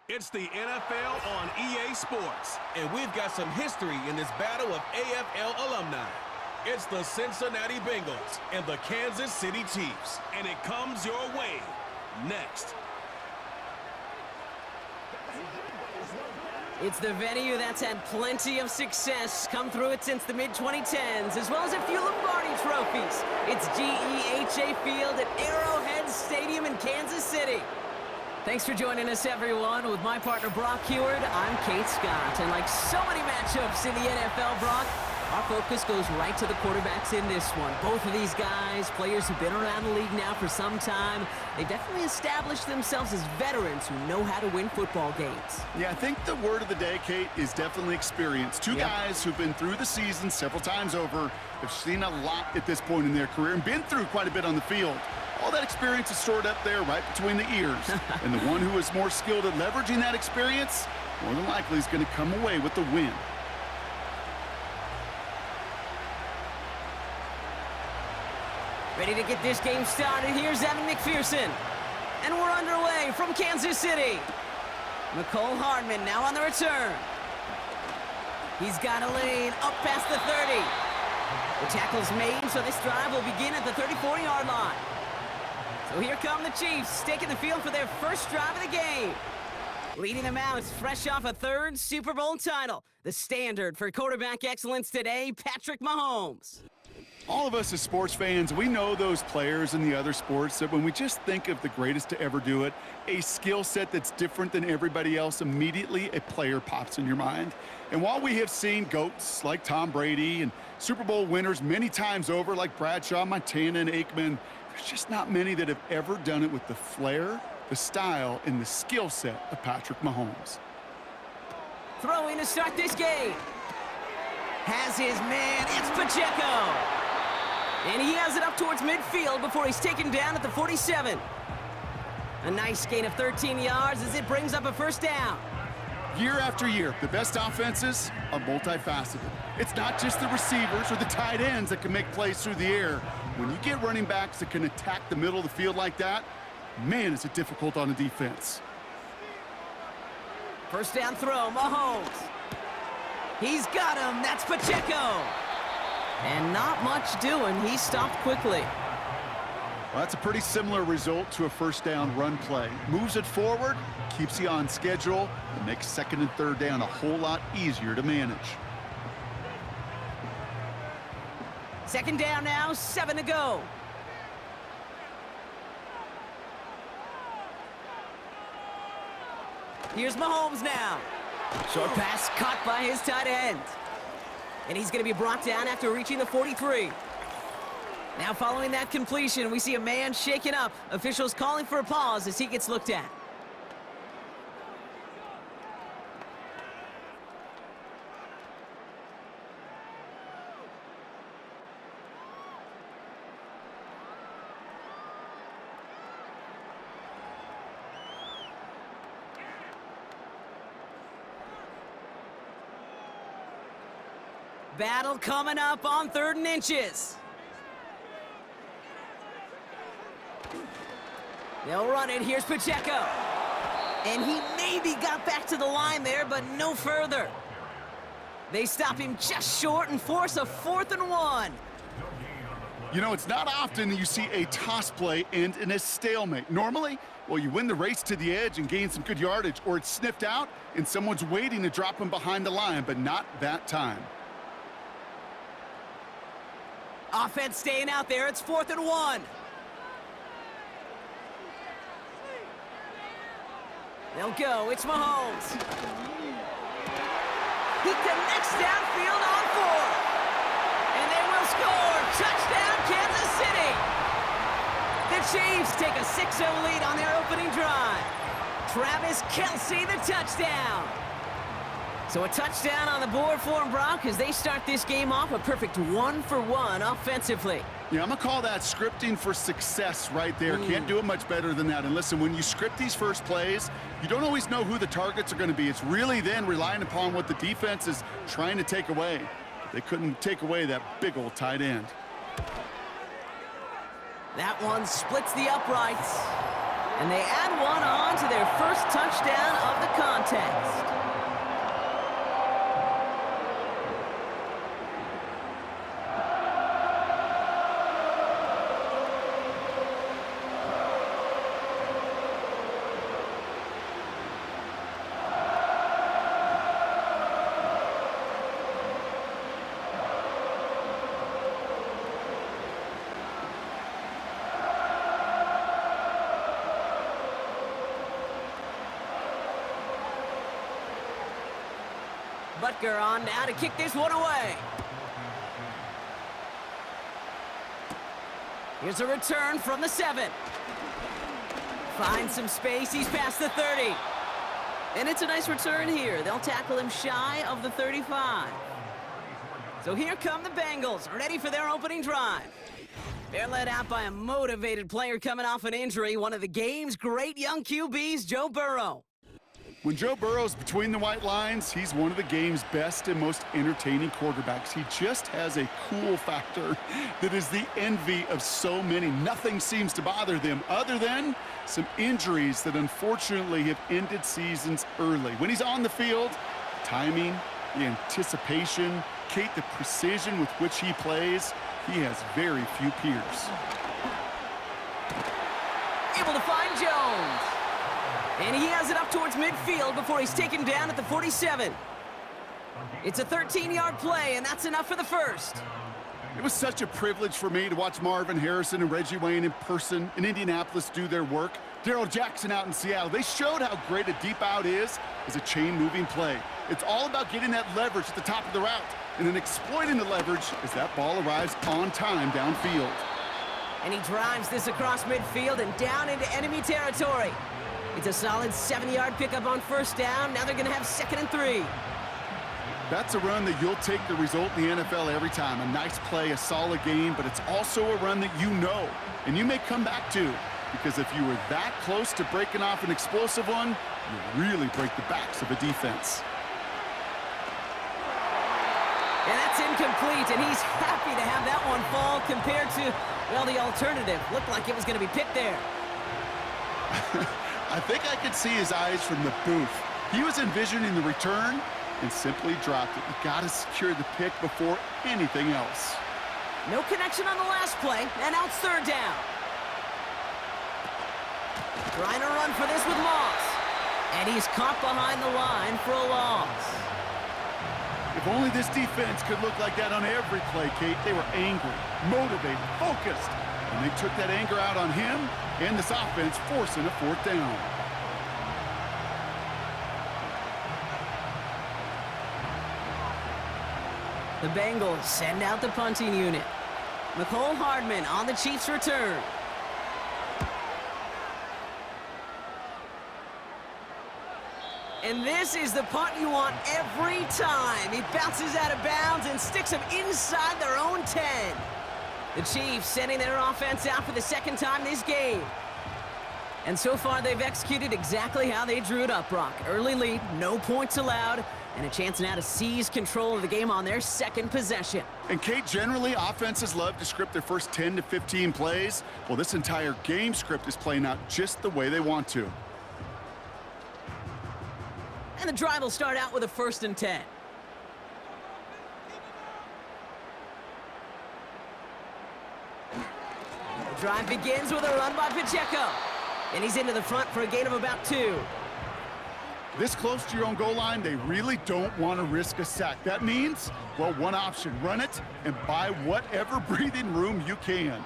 It's the NFL on EA Sports, and we've got some history in this battle of AFL alumni. It's the Cincinnati Bengals and the Kansas City Chiefs, and it comes your way next. It's the venue that's had plenty of success come through it since the mid-2010s, as well as a few Lombardi trophies. It's GEHA Field at Arrowhead Stadium in Kansas City. Thanks for joining us, everyone. With my partner, Brock Heward, I'm Kate Scott. And like so many matchups in the NFL, Brock, our focus goes right to the quarterbacks in this one. Both of these guys, players who've been around the league now for some time, they definitely established themselves as veterans who know how to win football games. Yeah, I think the word of the day, Kate, is definitely experience. Two guys who've been through the season several times over, have seen a lot at this point in their career, and been through quite a bit on the field. All that experience is stored up there right between the ears. And the one who is more skilled at leveraging that experience, more than likely is going to come away with the win. Ready to get this game started. Here's Evan McPherson. And we're underway from Kansas City. McCole Hardman now on the return. He's got a lane up past the 30. The tackle's made, so this drive will begin at the 34-yard line. So here come the Chiefs, taking the field for their first drive of the game. Leading them out, fresh off a third Super Bowl title. The standard for quarterback excellence today, Patrick Mahomes. All of us as sports fans, we know those players in the other sports that when we just think of the greatest to ever do it, a skill set that's different than everybody else, immediately a player pops in your mind. And while we have seen GOATs like Tom Brady and Super Bowl winners many times over like Bradshaw, Montana, and Aikman, there's just not many that have ever done it with the flair, the style, and the skill set of Patrick Mahomes. Throwing to start this game. Has his man, it's Pacheco. And he has it up towards midfield before he's taken down at the 47. A nice gain of 13 yards as it brings up a first down. Year after year, the best offenses are multifaceted. It's not just the receivers or the tight ends that can make plays through the air. When you get running backs that can attack the middle of the field like that, man, is it difficult on a defense. First down throw, Mahomes. He's got him, that's Pacheco. And not much doing, he stopped quickly. Well, that's a pretty similar result to a first down run play. Moves it forward, keeps you on schedule, and makes second and third down a whole lot easier to manage. Second down now, 7 to go. Here's Mahomes now. Short pass caught by his tight end. And he's going to be brought down after reaching the 43. Now following that completion, we see a man shaken up. Officials calling for a pause as he gets looked at. Battle coming up on 3rd and inches. They'll run it. Here's Pacheco. And he maybe got back to the line there, but no further. They stop him just short and force a 4th and 1. You know, it's not often that you see a toss play end in a stalemate. Normally, well, you win the race to the edge and gain some good yardage, or it's sniffed out and someone's waiting to drop him behind the line, but not that time. Offense staying out there. It's 4th and 1. They'll go. It's Mahomes. He connects downfield on 4. And they will score. Touchdown, Kansas City. The Chiefs take a 6-0 lead on their opening drive. Travis Kelce, the touchdown. So a touchdown on the board for them, Brock, as they start this game off a perfect 1-for-1 offensively. Yeah, I'm going to call that scripting for success right there. Can't do it much better than that. And listen, when you script these first plays, you don't always know who the targets are going to be. It's really then relying upon what the defense is trying to take away. They couldn't take away that big old tight end. That one splits the uprights. And they add one on on to their first touchdown of the contest. Butker on now to kick this one away. Here's a return from the 7. Finds some space. He's past the 30. And it's a nice return here. They'll tackle him shy of the 35. So here come the Bengals, ready for their opening drive. They're led out by a motivated player coming off an injury, one of the game's great young QBs, Joe Burrow. When Joe Burrow's between the white lines, he's one of the game's best and most entertaining quarterbacks. He just has a cool factor that is the envy of so many. Nothing seems to bother them other than some injuries that unfortunately have ended seasons early. When he's on the field, timing, the anticipation, Kate, the precision with which he plays, he has very few peers. Able to find Jones. And he has it up towards midfield before he's taken down at the 47. It's a 13-yard play, and that's enough for the first. It was such a privilege for me to watch Marvin Harrison and Reggie Wayne in person in Indianapolis do their work. Darrell Jackson out in Seattle. They showed how great a deep out is as a chain-moving play. It's all about getting that leverage at the top of the route and then exploiting the leverage as that ball arrives on time downfield. And he drives this across midfield and down into enemy territory. It's a solid 7-yard pickup on first down. Now they're going to have 2nd and 3. That's a run that you'll take the result in the NFL every time. A nice play, a solid game, but it's also a run that you know and you may come back to, because if you were that close to breaking off an explosive one, you really break the backs of a defense. And that's incomplete, and he's happy to have that one fall compared to, well, the alternative. Looked like it was going to be picked there. I think I could see his eyes from the booth. He was envisioning the return and simply dropped it. You got to secure the pick before anything else. No connection on the last play, and now it's 3rd down. Trying to run for this with Moss. And he's caught behind the line for a loss. If only this defense could look like that on every play, Kate. They were angry, motivated, focused. And they took that anger out on him and this offense, forcing a 4th down. The Bengals send out the punting unit. Mecole Hardman on the Chiefs' return. And this is the punt you want every time. He bounces out of bounds and sticks them inside their own 10. The Chiefs sending their offense out for the 2nd time this game. And so far, they've executed exactly how they drew it up, Brock. Early lead, no points allowed, and a chance now to seize control of the game on their 2nd possession. And, Kate, generally, offenses love to script their first 10 to 15 plays. Well, this entire game script is playing out just the way they want to. And the drive will start out with a 1st and 10. The drive begins with a run by Pacheco. And he's into the front for a gain of about 2. This close to your own goal line, they really don't want to risk a sack. That means, well, one option, run it and buy whatever breathing room you can.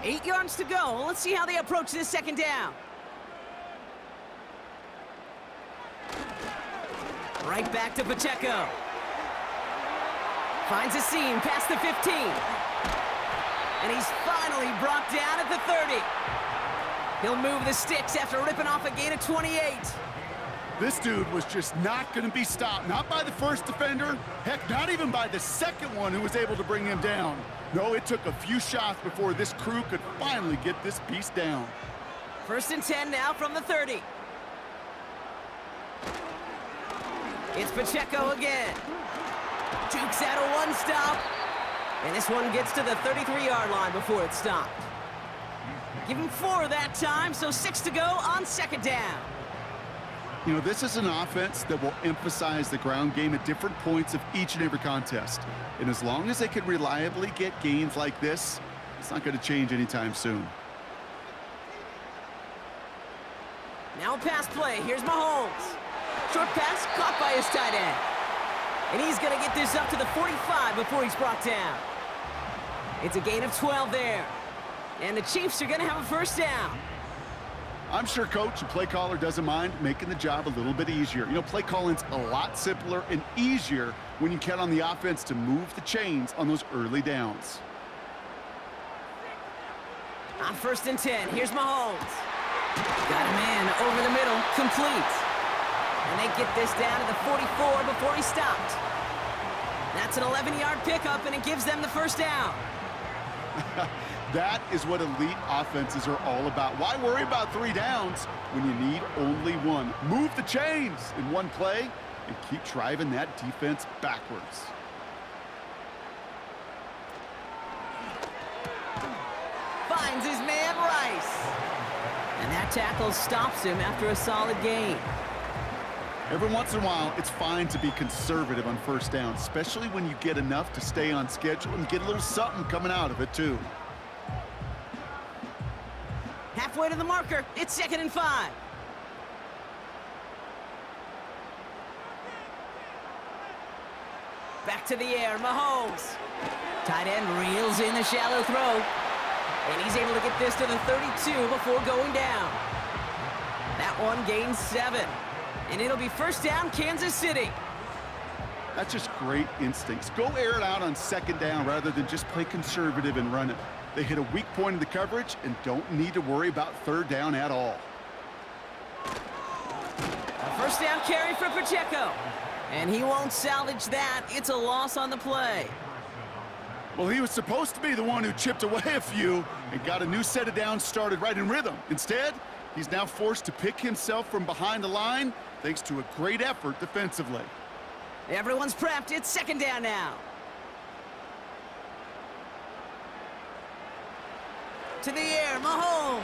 8 yards to go. Let's see how they approach this 2nd down. Right back to Pacheco. Finds a seam past the 15. And he's finally brought down at the 30. He'll move the sticks after ripping off a gain of 28. This dude was just not going to be stopped. Not by the first defender. Heck, not even by the 2nd one who was able to bring him down. No, it took a few shots before this crew could finally get this beast down. 1st and 10 now from the 30. It's Pacheco again. Jukes out a 1-stop. And this one gets to the 33-yard line before it's stopped. Give him 4 that time, so 6 to go on second down. You know, this is an offense that will emphasize the ground game at different points of each and every contest. And as long as they can reliably get gains like this, it's not going to change anytime soon. Now a pass play. Here's Mahomes. Short pass caught by his tight end. And he's going to get this up to the 45 before he's brought down. It's a gain of 12 there. And the Chiefs are going to have a first down. I'm sure coach and play caller doesn't mind making the job a little bit easier. You know, play calling's a lot simpler and easier when you count on the offense to move the chains on those early downs. On 1st and 10, here's Mahomes. Got a man over the middle, complete. And they get this down to the 44 before he stopped. That's an 11-yard pickup, and it gives them the first down. That is what elite offenses are all about. Why worry about 3 downs when you need only 1? Move the chains in one play and keep driving that defense backwards. Finds his man Rice. And that tackle stops him after a solid gain. Every once in a while, it's fine to be conservative on first down, especially when you get enough to stay on schedule and get a little something coming out of it, too. Halfway to the marker, it's 2nd and 5. Back to the air, Mahomes. Tight end reels in the shallow throw. And he's able to get this to the 32 before going down. That one gains 7. And it'll be first down, Kansas City. That's just great instincts. Go air it out on 2nd down rather than just play conservative and run it. They hit a weak point in the coverage and don't need to worry about 3rd down at all. A first down carry for Pacheco. And he won't salvage that. It's a loss on the play. Well, he was supposed to be the one who chipped away a few and got a new set of downs started right in rhythm. Instead, he's now forced to pick himself from behind the line thanks to a great effort defensively. Everyone's prepped. It's 2nd down now. To the air, Mahomes.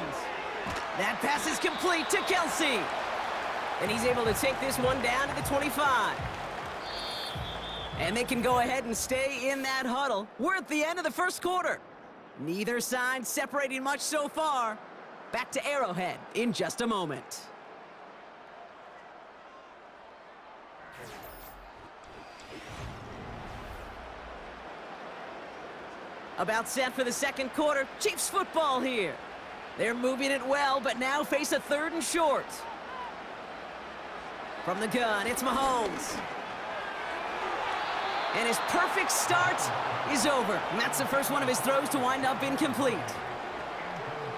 That pass is complete to Kelsey. And he's able to take this one down to the 25. And they can go ahead and stay in that huddle. We're at the end of the first quarter. Neither side separating much so far. Back to Arrowhead in just a moment. About set for the second quarter. Chiefs football here. They're moving it well, but now face a 3rd and short. From the gun, it's Mahomes. And his perfect start is over. And that's the first one of his throws to wind up incomplete.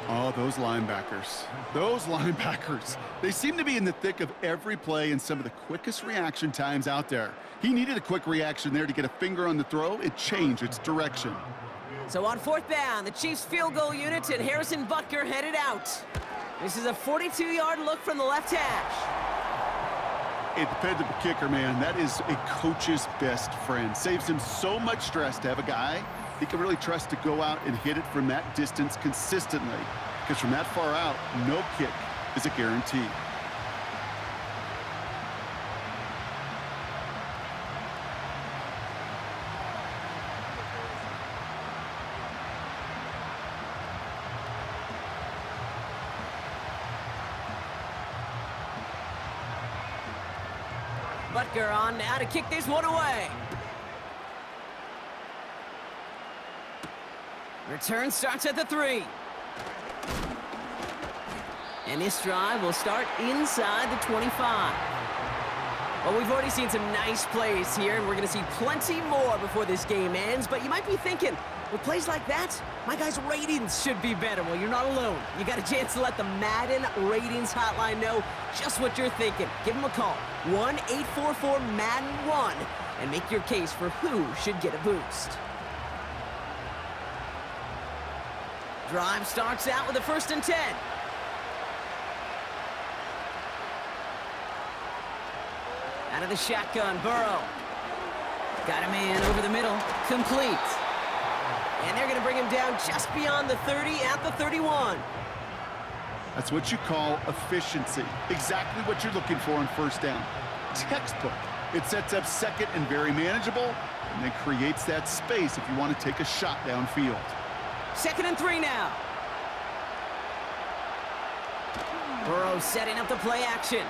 Oh, those linebackers. Those linebackers. They seem to be in the thick of every play and some of the quickest reaction times out there. He needed a quick reaction there to get a finger on the throw. It changed its direction. So on 4th down, the Chiefs field goal unit and Harrison Butker headed out. This is a 42-yard look from the left hash. A dependable kicker, man. That is a coach's best friend. Saves him so much stress to have a guy he can really trust to go out and hit it from that distance consistently. Because from that far out, no kick is a guarantee. Butker on now to kick this one away. Return starts at the 3. And this drive will start inside the 25. Well, we've already seen some nice plays here, and we're going to see plenty more before this game ends. But you might be thinking, with plays like that, my guys' ratings should be better. Well, you're not alone. You got a chance to let the Madden ratings hotline know just what you're thinking. Give them a call, 1-844-MADDEN-1, and make your case for who should get a boost. Drive starts out with a 1st and 10. Out of the shotgun, Burrow. Got a man over the middle, complete. And they're going to bring him down just beyond the 30 at the 31. That's what you call efficiency. Exactly what you're looking for on first down. Textbook. It sets up second and very manageable, and then creates that space if you want to take a shot downfield. 2nd and 3 now. Burrow setting up the play action.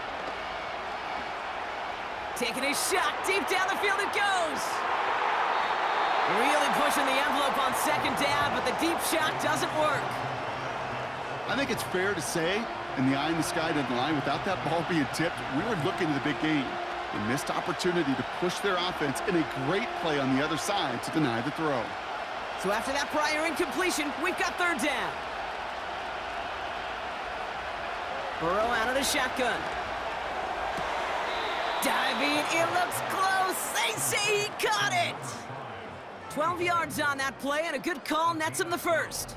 Taking a shot, deep down the field it goes. Really pushing the envelope on 2nd down, but the deep shot doesn't work. I think it's fair to say, in the eye in the sky doesn't lie, without that ball being tipped, we were looking at the big game. A missed opportunity to push their offense in a great play on the other side to deny the throw. So after that prior incompletion, we've got 3rd down. Burrow out of the shotgun. Diving, it looks close. They say he caught it. 12 yards on that play, and a good call nets him the first.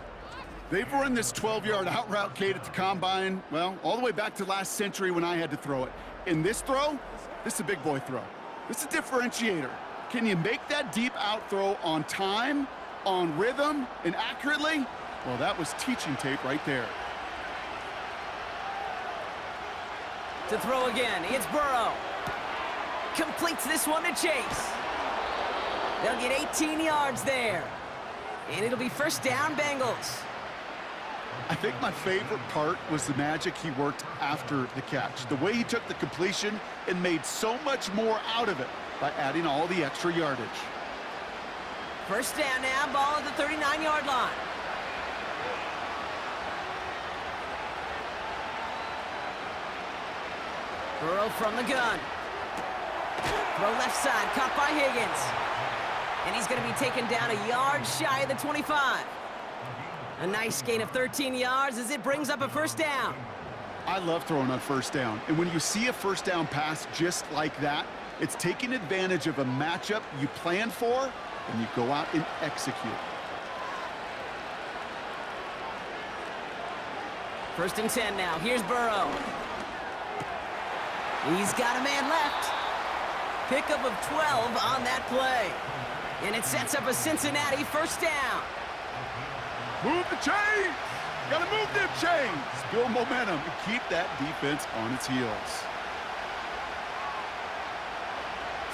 They've run this 12-yard out route, Kate, at the combine, well, all the way back to last century when I had to throw it. In this throw, this is a big boy throw. This is a differentiator. Can you make that deep out throw on time, on rhythm, and accurately? Well, that was teaching tape right there. To throw again, it's Burrow. Completes this one to Chase. They'll get 18 yards there. And it'll be 1st down, Bengals. I think my favorite part was the magic he worked after the catch. The way he took the completion and made so much more out of it by adding all the extra yardage. 1st down now, ball at the 39-yard line. Burrow from the gun. Throw left side, caught by Higgins. And he's going to be taken down a yard shy of the 25. A nice gain of 13 yards as it brings up a 1st down. I love throwing on 1st down. And when you see a 1st down pass just like that, it's taking advantage of a matchup you planned for, and you go out and execute. 1st and 10 now. Here's Burrow. He's got a man left. Pickup of 12 on that play. And it sets up a Cincinnati 1st down. Move the chains! Gotta move them chains! Build momentum and keep that defense on its heels.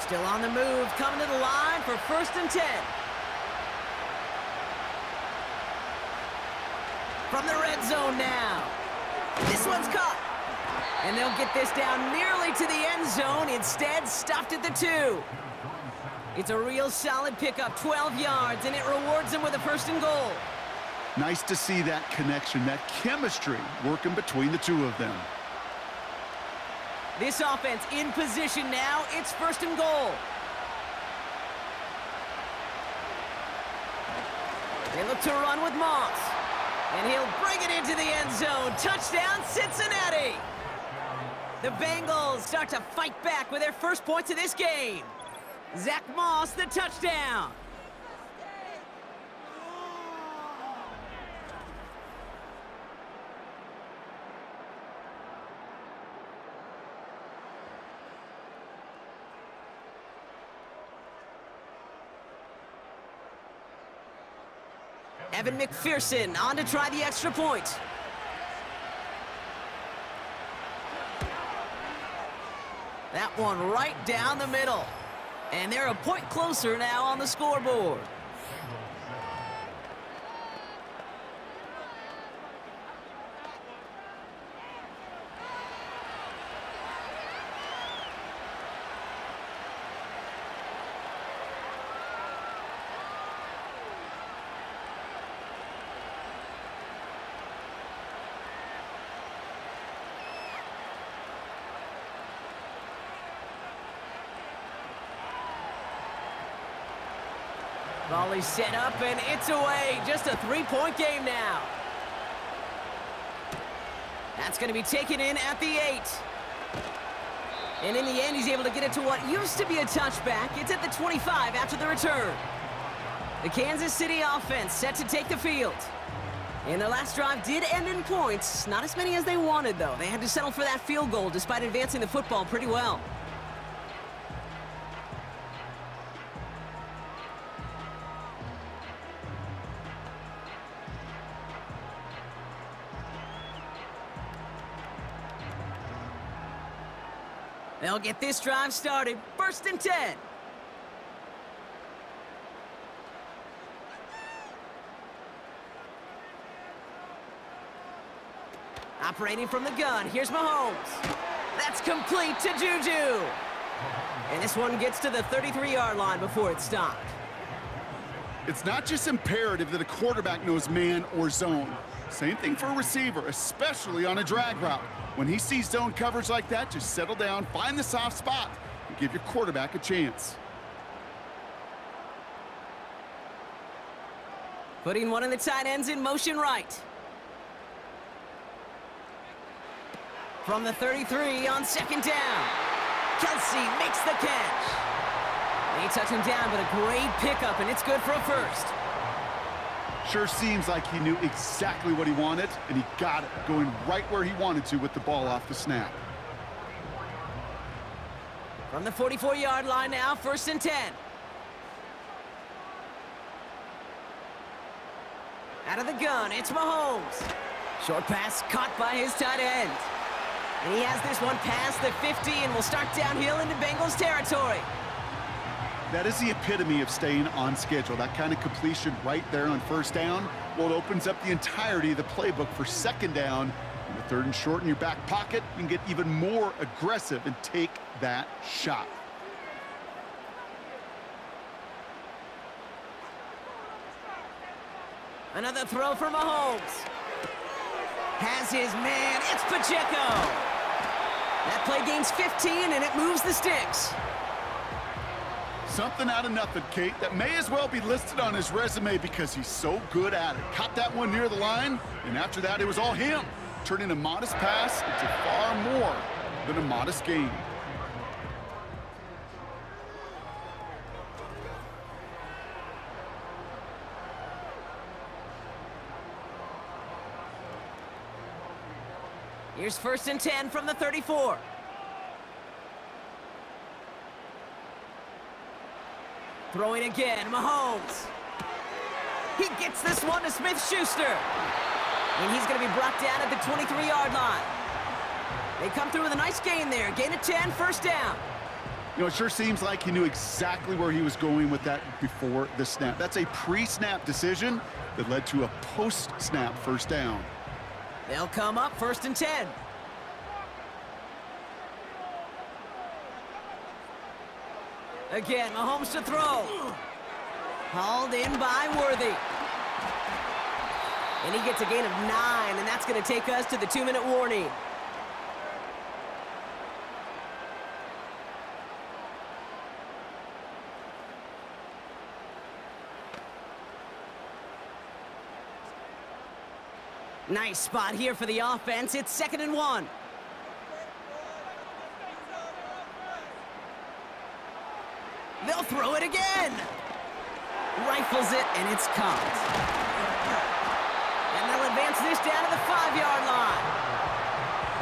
Still on the move, coming to the line for 1st and 10. From the red zone now. This one's caught. And they'll get this down nearly to the end zone. Instead, stuffed at the 2. It's a real solid pickup, 12 yards, and it rewards them with a 1st and goal. Nice to see that connection, that chemistry working between the two of them. This offense in position now. It's 1st and goal. They look to run with Moss. And he'll bring it into the end zone. Touchdown, Cincinnati! The Bengals start to fight back with their 1st points of this game. Zach Moss, the touchdown. Evan McPherson on to try the extra point. That one right down the middle. And they're a point closer now on the scoreboard. Volley set up, and it's away. Just a 3-point game now. That's going to be taken in at the 8. And in the end, he's able to get it to what used to be a touchback. It's at the 25 after the return. The Kansas City offense set to take the field. And their last drive did end in points. Not as many as they wanted, though. They had to settle for that field goal despite advancing the football pretty well. They'll get this drive started. 1st and 10. Operating from the gun, here's Mahomes. That's complete to Juju. And this one gets to the 33-yard line before it's stopped. It's not just imperative that a quarterback knows man or zone. Same thing for a receiver, especially on a drag route. When he sees zone coverage like that, just settle down, find the soft spot, and give your quarterback a chance. Putting one of the tight ends in motion right. From the 33 on 2nd down. Kelsey makes the catch. They touch him down, but a great pickup, and it's good for a first. Sure seems like he knew exactly what he wanted, and he got it, going right where he wanted to with the ball off the snap. From the 44-yard line now, 1st and 10. Out of the gun, it's Mahomes. Short pass caught by his tight end. And he has this one past the 50 and will start downhill into Bengals territory. That is the epitome of staying on schedule. That kind of completion right there on 1st down. Well, it opens up the entirety of the playbook for 2nd down. In the 3rd and short in your back pocket, you can get even more aggressive and take that shot. Another throw for Mahomes. Has his man, it's Pacheco. That play gains 15 and it moves the sticks. Something out of nothing, Kate, that may as well be listed on his resume because he's so good at it. Caught that one near the line, and after that, it was all him, turning a modest pass into far more than a modest gain. Here's 1st and 10 from the 34. Throwing again, Mahomes. He gets this one to Smith-Schuster. And he's going to be brought down at the 23-yard line. They come through with a nice gain there. Gain of 10, 1st down. You know, it sure seems like he knew exactly where he was going with that before the snap. That's a pre-snap decision that led to a post-snap 1st down. They'll come up 1st and 10. Again, Mahomes to throw. Hauled in by Worthy. And he gets a gain of 9, and that's going to take us to the 2-minute warning. Nice spot here for the offense. It's 2nd and 1. They'll throw it again. Rifles it, and it's caught. And they'll advance this down to the 5-yard line.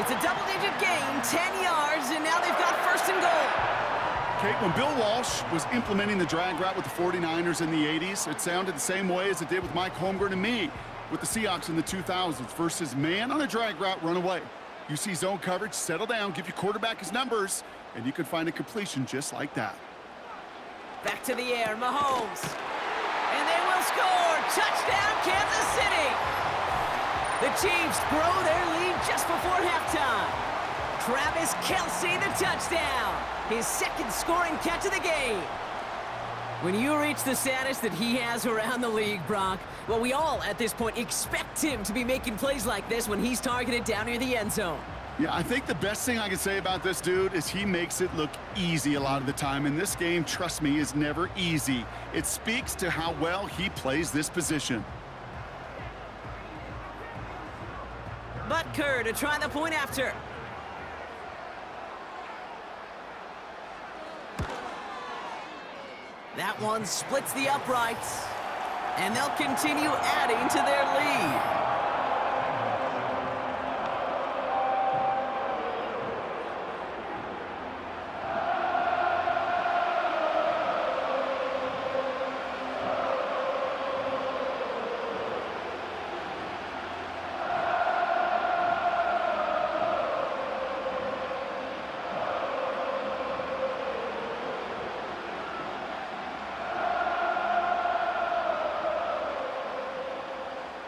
It's a double-digit gain, 10 yards, and now they've got 1st and goal. Kate, when Bill Walsh was implementing the drag route with the 49ers in the 80s, it sounded the same way as it did with Mike Holmgren and me with the Seahawks in the 2000s versus man on a drag route, run away. You see zone coverage, settle down, give your quarterback his numbers, and you can find a completion just like that. Back to the air, Mahomes. And they will score. Touchdown, Kansas City. The Chiefs grow their lead just before halftime. Travis Kelce, the touchdown. His 2nd scoring catch of the game. When you reach the status that he has around the league, Brock, well, we all at this point expect him to be making plays like this when he's targeted down near the end zone. Yeah, I think the best thing I can say about this dude is he makes it look easy a lot of the time. And this game, trust me, is never easy. It speaks to how well he plays this position. Butker to try the point after. That one splits the uprights. And they'll continue adding to their lead.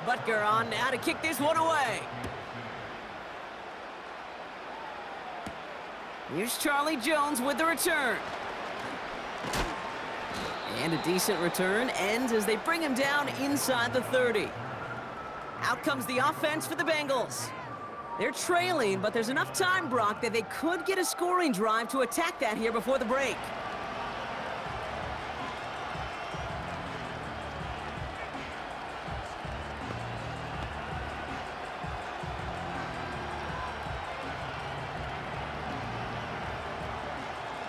Butker on now to kick this one away. Here's Charlie Jones with the return. And a decent return ends as they bring him down inside the 30. Out comes the offense for the Bengals. They're trailing, but there's enough time, Brock, that they could get a scoring drive to attack that here before the break.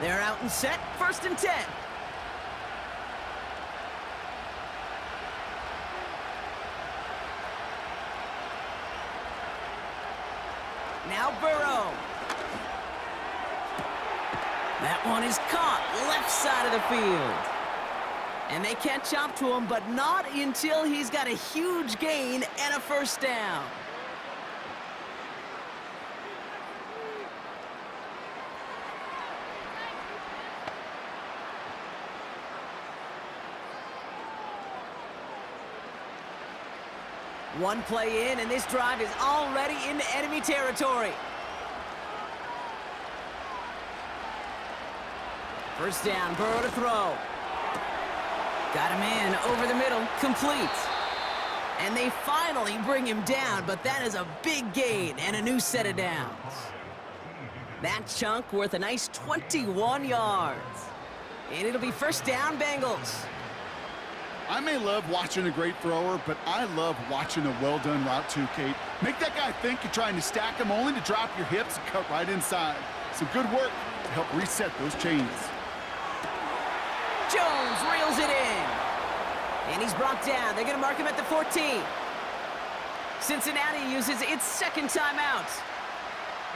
They're out and set, 1st and 10. Now Burrow. That one is caught left side of the field. And they catch up to him, but not until he's got a huge gain and a 1st down. One play in, and this drive is already into enemy territory. 1st down, Burrow to throw. Got him in, over the middle, complete. And they finally bring him down, but that is a big gain and a new set of downs. That chunk worth a nice 21 yards. And it'll be 1st down, Bengals. I may love watching a great thrower, but I love watching a well-done route too, Kate. Make that guy think you're trying to stack him only to drop your hips and cut right inside. Some good work to help reset those chains. Jones reels it in. And he's brought down. They're going to mark him at the 14. Cincinnati uses its 2nd timeout.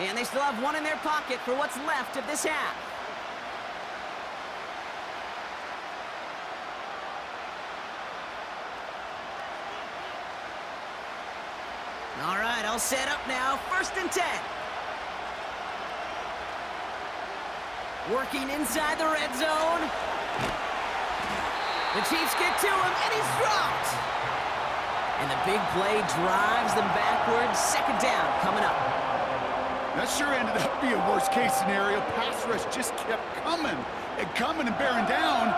And they still have one in their pocket for what's left of this half. All right, all set up now. 1st and 10. Working inside the red zone. The Chiefs get to him, and he's dropped. And the big play drives them backwards. 2nd down coming up. That sure ended up being a worst-case scenario. Pass rush just kept coming and bearing down.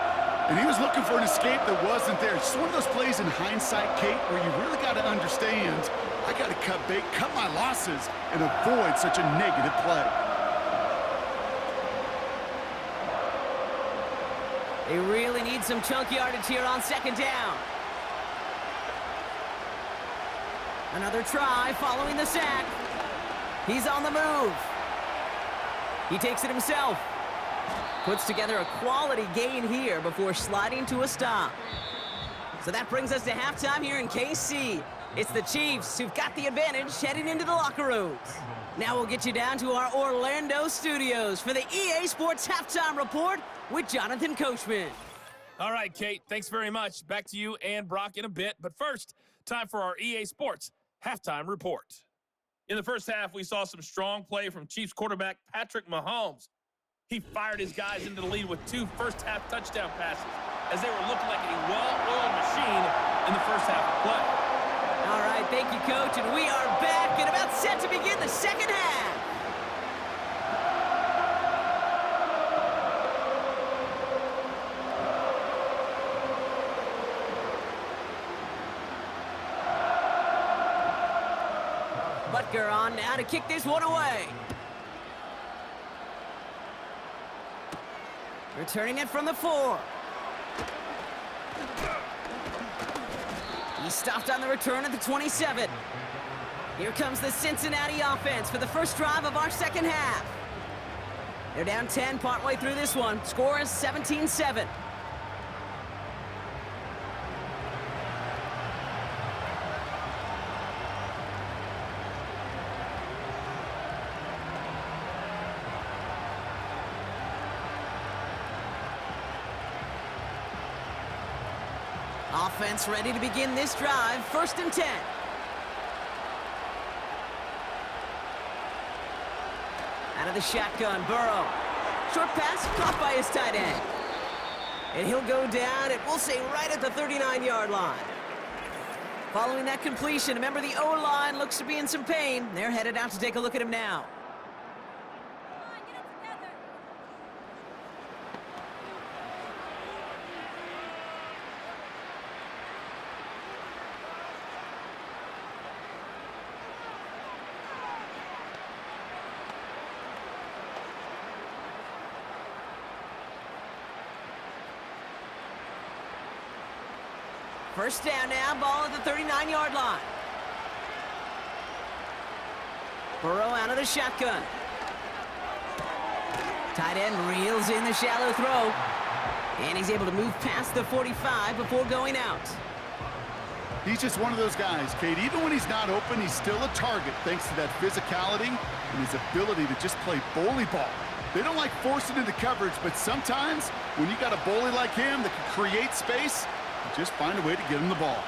And he was looking for an escape that wasn't there. It's just one of those plays in hindsight, Kate, where you really got to understand, I got to cut bait, cut my losses, and avoid such a negative play. They really need some chunk yardage here on 2nd down. Another try following the sack. He's on the move. He takes it himself. Puts together a quality gain here before sliding to a stop. So that brings us to halftime here in KC. It's the Chiefs who've got the advantage heading into the locker rooms. Now we'll get you down to our Orlando studios for the EA Sports Halftime Report with Jonathan Coachman. All right, Kate, thanks very much. Back to you and Brock in a bit. But first, time for our EA Sports Halftime Report. In the first half, we saw some strong play from Chiefs quarterback Patrick Mahomes. He fired his guys into the lead with 2 first-half touchdown passes as they were looking like a well-oiled machine in the first half of play. All right, thank you, Coach, and we are back and about set to begin the 2nd half. Butker on now to kick this one away. Returning it from the 4. He stopped on the return at the 27. Here comes the Cincinnati offense for the first drive of our 2nd half. They're down 10 partway through this one. Score is 17-7. Offense ready to begin this drive. 1st and 10. Out of the shotgun, Burrow. Short pass caught by his tight end. And he'll go down, and we'll say right at the 39-yard line. Following that completion, remember the O-line looks to be in some pain. They're headed out to take a look at him now. First down now, ball at the 39-yard line. Burrow out of the shotgun. Tight end reels in the shallow throw. And he's able to move past the 45 before going out. He's just one of those guys, Kate. Even when he's not open, he's still a target thanks to that physicality and his ability to just play bully ball. They don't like forcing into coverage, but sometimes when you got a bully like him that can create space, just find a way to get him the ball.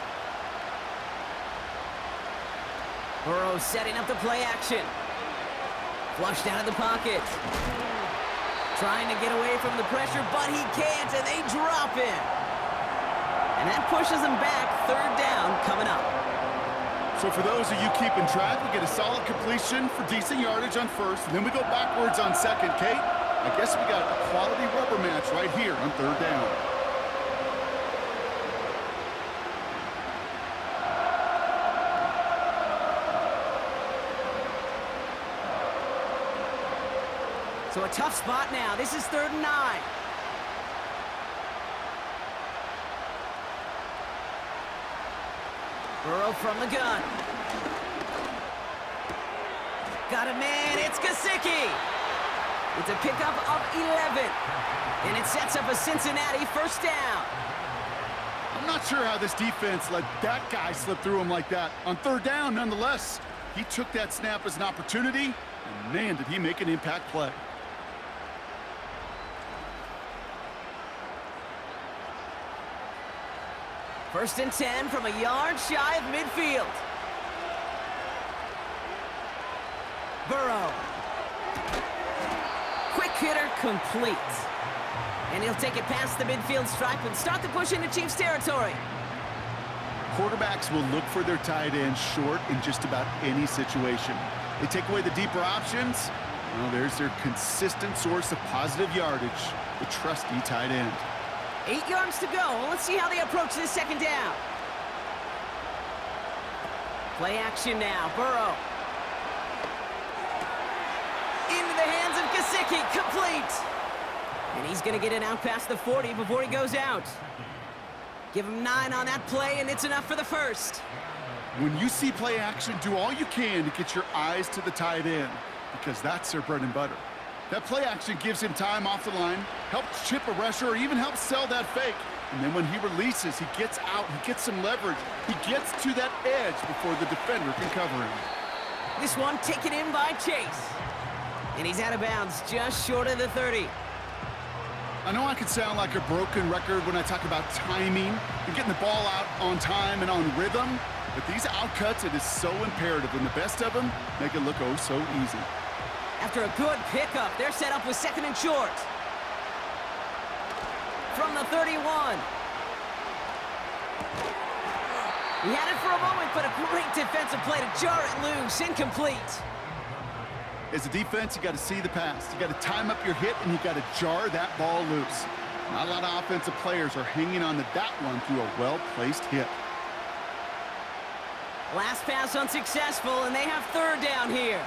Burrow setting up the play action. Flushed out of the pocket. Trying to get away from the pressure, but he can't, and they drop him. And that pushes them back. Third down coming up. So for those of you keeping track, we get a solid completion for decent yardage on first, and then we go backwards on second, Kate. I guess we got a quality rubber match right here on third down. So a tough spot now. This is 3rd and 9. Burrow from the gun. Got a man. It's Gesicki. It's a pickup of 11. And it sets up a Cincinnati first down. I'm not sure how this defense let that guy slip through him like that. On third down, nonetheless, he took that snap as an opportunity, and man, did he make an impact play. First and 10 from a yard shy of midfield. Burrow. Quick hitter complete. And he'll take it past the midfield stripe and start the push into Chiefs territory. Quarterbacks will look for their tight end short in just about any situation. They take away the deeper options. Well, there's their consistent source of positive yardage, the trusty tight end. 8 yards to go. Let's see how they approach this second down. Play action now. Burrow. Into the hands of Gesicki. Complete. And he's going to get it out past the 40 before he goes out. Give him 9 on that play, and it's enough for the first. When you see play action, do all you can to get your eyes to the tight end, because that's their bread and butter. That play action gives him time off the line, helps chip a rusher, or even helps sell that fake. And then when he releases, he gets out, he gets some leverage. He gets to that edge before the defender can cover him. This one taken in by Chase. And he's out of bounds just short of the 30. I know I can sound like a broken record when I talk about timing and getting the ball out on time and on rhythm, but these outcuts, it is so imperative, and the best of them make it look oh so easy. After a good pickup, they're set up with 2nd and short. From the 31. He had it for a moment, but a great defensive play to jar it loose. Incomplete. As a defense, you got to see the pass. You got to time up your hit, and you got to jar that ball loose. Not a lot of offensive players are hanging on to that one through a well-placed hit. Last pass unsuccessful, and they have 3rd down here.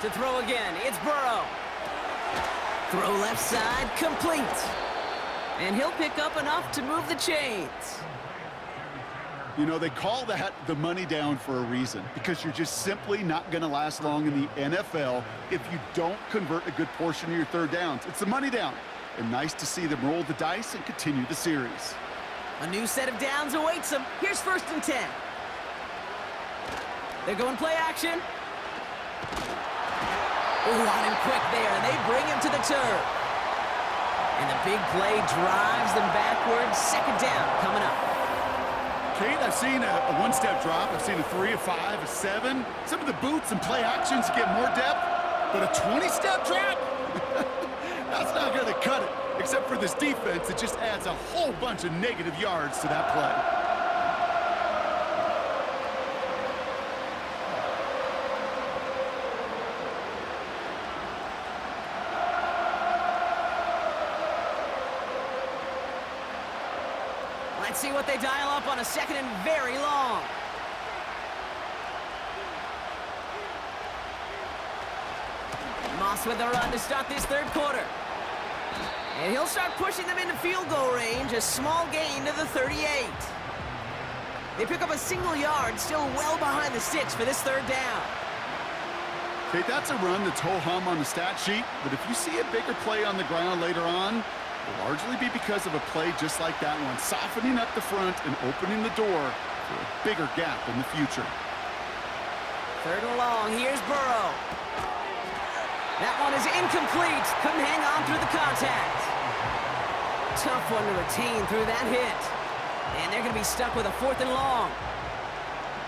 To throw again, it's Burrow. Throw left side, complete. And he'll pick up enough to move the chains. You know, they call that the money down for a reason, because you're just simply not going to last long in the NFL if you don't convert a good portion of your 3rd downs. It's the money down. And nice to see them roll the dice and continue the series. A new set of downs awaits them. Here's 1st and 10. They're going play action. Ooh, on him quick there, and they bring him to the turf. And the big play drives them backwards. 2nd down coming up. Kate, I've seen a one-step drop. I've seen a 3, a 5, a 7. Some of the boots and play actions get more depth, but a 20-step drop? That's not going to cut it. Except for this defense, it just adds a whole bunch of negative yards to that play. Let's see what they dial up on a second and very long. Moss with a run to start this third quarter. And he'll start pushing them into field goal range, a small gain to the 38. They pick up a single yard, still well behind the sticks for this third down. Okay, that's a run that's ho-hum on the stat sheet, but if you see a bigger play on the ground later on, it'll largely be because of a play just like that one, softening up the front and opening the door for a bigger gap in the future. Third and long, here's Burrow. That one is incomplete. Couldn't hang on through the contact. Tough one to retain through that hit. And they're going to be stuck with a fourth and long.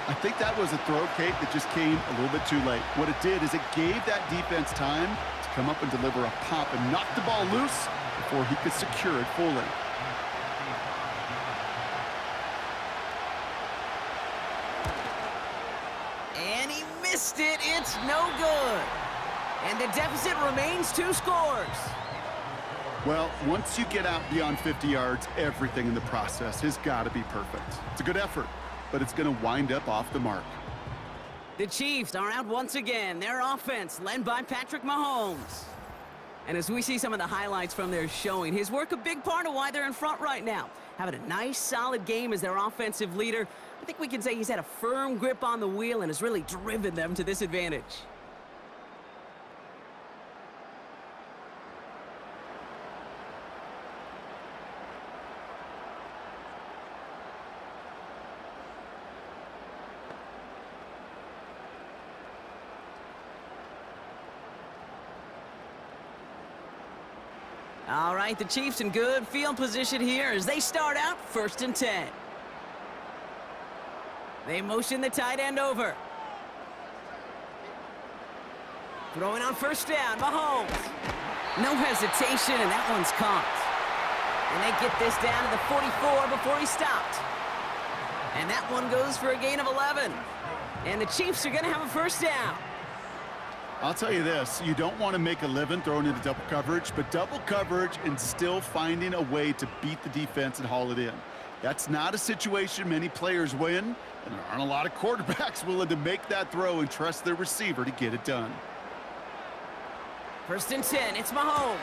I think that was a throw, Kate, that just came a little bit too late. What it did is it gave that defense time to come up and deliver a pop and knock the ball loose before he could secure it fully. And he missed it. It's no good. And the deficit remains 2 scores. Well, once you get out beyond 50 yards, everything in the process has got to be perfect. It's a good effort, but it's going to wind up off the mark. The Chiefs are out once again. Their offense led by Patrick Mahomes. And as we see some of the highlights from their showing, his work a big part of why they're in front right now. Having a nice, solid game as their offensive leader. I think we can say he's had a firm grip on the wheel and has really driven them to this advantage. All right, the Chiefs in good field position here as they start out 1st and 10. They motion the tight end over. Throwing on 1st down, Mahomes. No hesitation, and that one's caught. And they get this down to the 44 before he stopped. And that one goes for a gain of 11. And the Chiefs are going to have a 1st down. I'll tell you this, you don't want to make a living throwing into double coverage, but double coverage and still finding a way to beat the defense and haul it in. That's not a situation many players win, and there aren't a lot of quarterbacks willing to make that throw and trust their receiver to get it done. 1st and 10, it's Mahomes.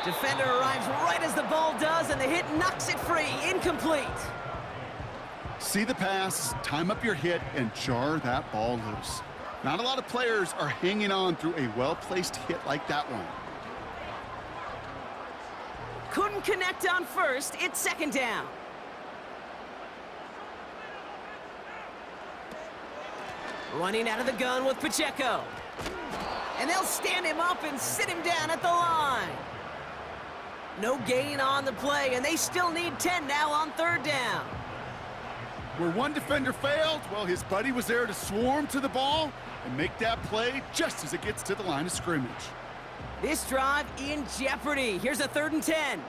Defender arrives right as the ball does, and the hit knocks it free, incomplete. See the pass, time up your hit, and jar that ball loose. Not a lot of players are hanging on through a well-placed hit like that one. Couldn't connect on 1st. It's 2nd down. Running out of the gun with Pacheco. And they'll stand him up and sit him down at the line. No gain on the play, and they still need 10 now on 3rd down. Where one defender failed, well, his buddy was there to swarm to the ball and make that play just as it gets to the line of scrimmage. This drive in jeopardy. Here's a 3rd and 10.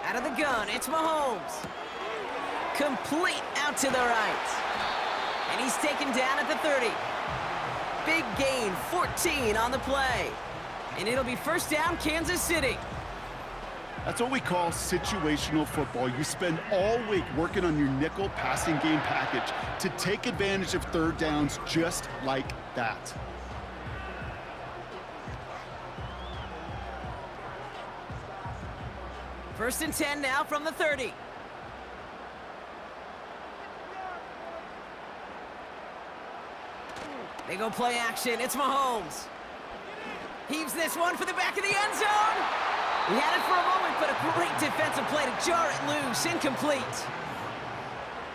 Out of the gun, it's Mahomes. Complete out to the right. And he's taken down at the 30. Big gain, 14 on the play. And it'll be 1st down, Kansas City. That's what we call situational football. You spend all week working on your nickel passing game package to take advantage of 3rd downs just like that. First and 10 now from the 30. They go play action. It's Mahomes. Heaves this one for the back of the end zone. He had it for a moment, but a great defensive play to jar it loose. Incomplete.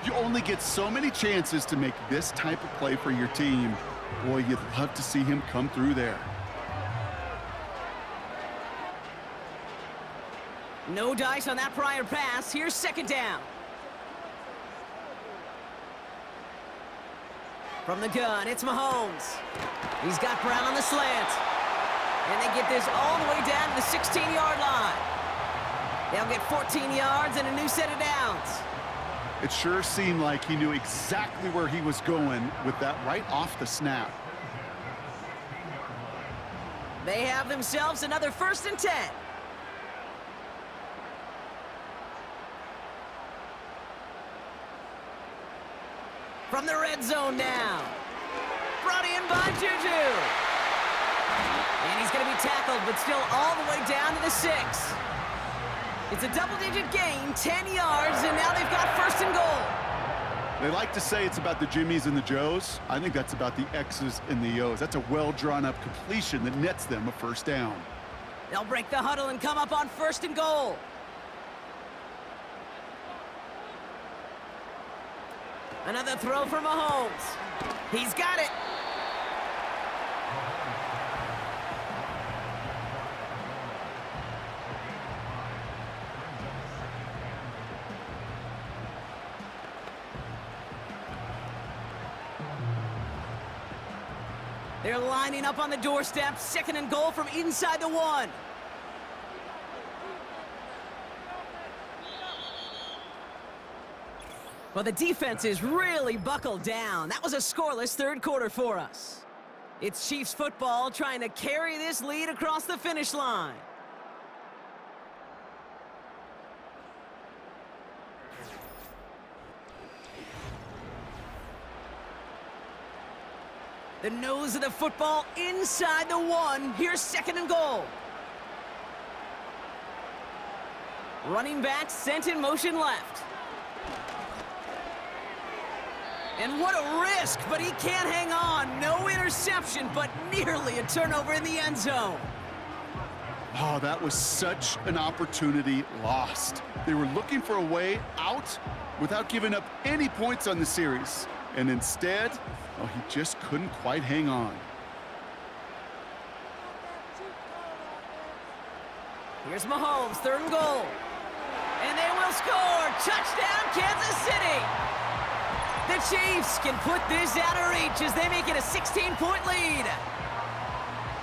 You only get so many chances to make this type of play for your team. Boy, you'd love to see him come through there. No dice on that prior pass. Here's 2nd down. From the gun, it's Mahomes. He's got Brown on the slant. And they get this all the way down to the 16-yard line. They'll get 14 yards and a new set of downs. It sure seemed like he knew exactly where he was going with that right off the snap. They have themselves another 1st and 10. From the red zone now. Brought in by Juju. And he's going to be tackled, but still all the way down to the 6. It's a double-digit gain, 10 yards, and now they've got 1st and goal. They like to say it's about the Jimmies and the Joes. I think that's about the X's and the O's. That's a well-drawn-up completion that nets them a 1st down. They'll break the huddle and come up on 1st and goal. Another throw for Mahomes. He's got it. They're lining up on the doorstep. 2nd and goal from inside the 1. Well, the defense is really buckled down. That was a scoreless 3rd quarter for us. It's Chiefs football trying to carry this lead across the finish line. The nose of the football inside the 1. Here's 2nd and goal. Running back sent in motion left. And what a risk, but he can't hang on. No interception, but nearly a turnover in the end zone. Oh, that was such an opportunity lost. They were looking for a way out without giving up any points on the series. And instead, well, he just couldn't quite hang on. Here's Mahomes, 3rd and goal. And they will score. Touchdown, Kansas City. The Chiefs can put this out of reach as they make it a 16-point lead.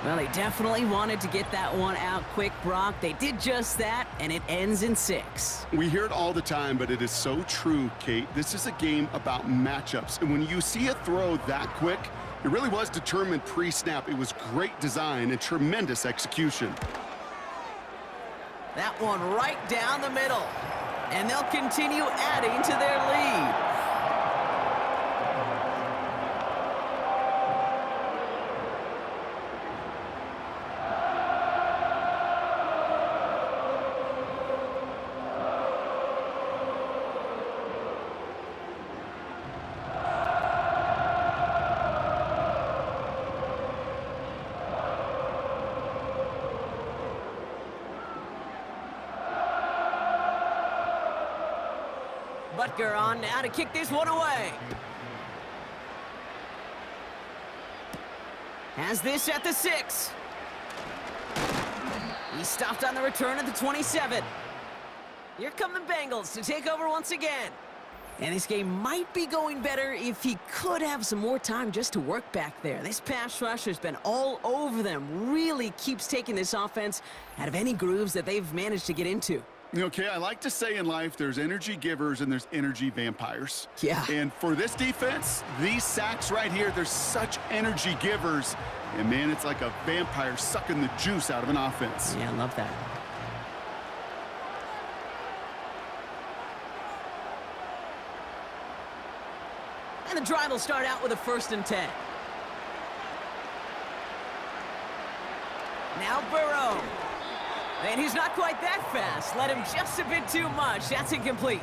Well, they definitely wanted to get that one out quick, Brock. They did just that, and it ends in 6. We hear it all the time, but it is so true, Kate. This is a game about matchups. And when you see a throw that quick, it really was determined pre-snap. It was great design and tremendous execution. That one right down the middle. And they'll continue adding to their lead. Butker on now to kick this one away. Has this at the 6. He stopped on the return at the 27. Here come the Bengals to take over once again. And this game might be going better if he could have some more time just to work back there. This pass rush has been all over them. Really keeps taking this offense out of any grooves that they've managed to get into. Okay, I like to say in life there's energy givers and there's energy vampires. Yeah. And for this defense, these sacks right here, they're such energy givers. And, man, it's like a vampire sucking the juice out of an offense. Yeah, I love that. And the drive will start out with a 1st and 10. Now Burrow. And he's not quite that fast. Led him just a bit too much. That's incomplete.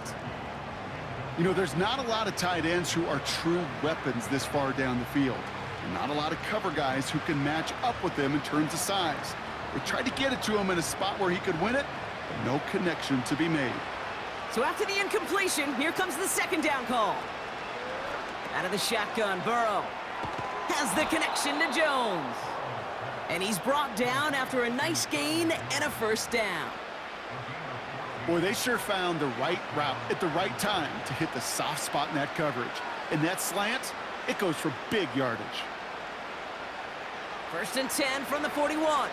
You know, there's not a lot of tight ends who are true weapons this far down the field. And not a lot of cover guys who can match up with them in terms of size. They tried to get it to him in a spot where he could win it, but no connection to be made. So after the incompletion, here comes the 2nd down call. Out of the shotgun, Burrow has the connection to Jones. And he's brought down after a nice gain and a 1st down. Boy, they sure found the right route at the right time to hit the soft spot in that coverage. And that slant, it goes for big yardage. 1st and 10 from the 41.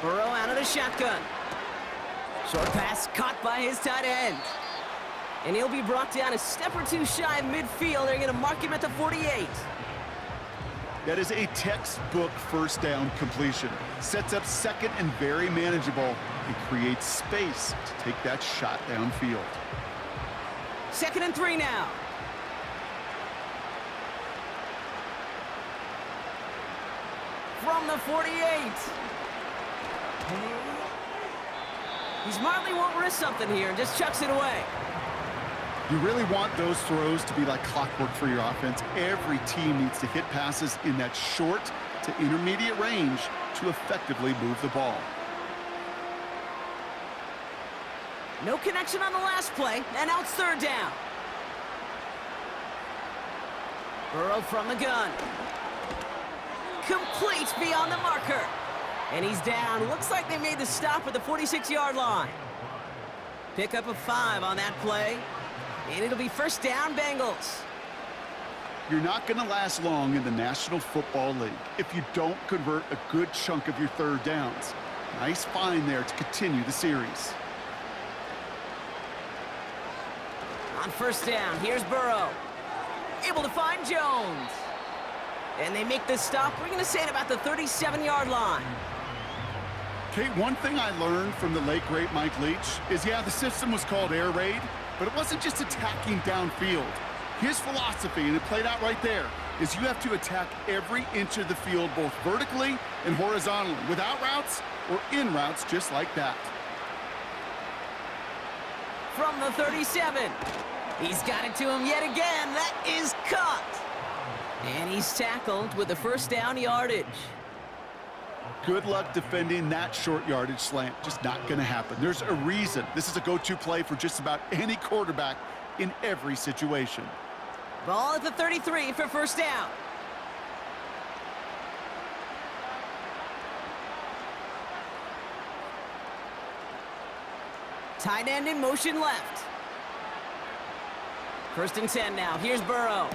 Burrow out of the shotgun. Short pass caught by his tight end. And he'll be brought down a step or two shy of midfield. They're going to mark him at the 48. That is a textbook first down completion. Sets up second and very manageable and creates space to take that shot downfield. 2nd and 3 now. From the 48. He smartly won't risk something here and just chucks it away. You really want those throws to be like clockwork for your offense. Every team needs to hit passes in that short to intermediate range to effectively move the ball. No connection on the last play, and now it's 3rd down. Burrow from the gun. Complete beyond the marker. And he's down. Looks like they made the stop at the 46-yard line. Pick up a 5 on that play. And it'll be 1st down, Bengals. You're not going to last long in the National Football League if you don't convert a good chunk of your 3rd downs. Nice find there to continue the series. On 1st down, here's Burrow. Able to find Jones. And they make the stop. We're going to say it about the 37-yard line. Kate, one thing I learned from the late, great Mike Leach is, yeah, the system was called air raid, but it wasn't just attacking downfield. His philosophy, and it played out right there, is you have to attack every inch of the field, both vertically and horizontally, without routes or in routes just like that. From the 37. He's got it to him yet again. That is cut. And he's tackled with the 1st down yardage. Good luck defending that short yardage slant. Just not going to happen. There's a reason. This is a go-to play for just about any quarterback in every situation. Ball at the 33 for 1st down. Tight end in motion left. 1st and 10 now. Here's Burrow.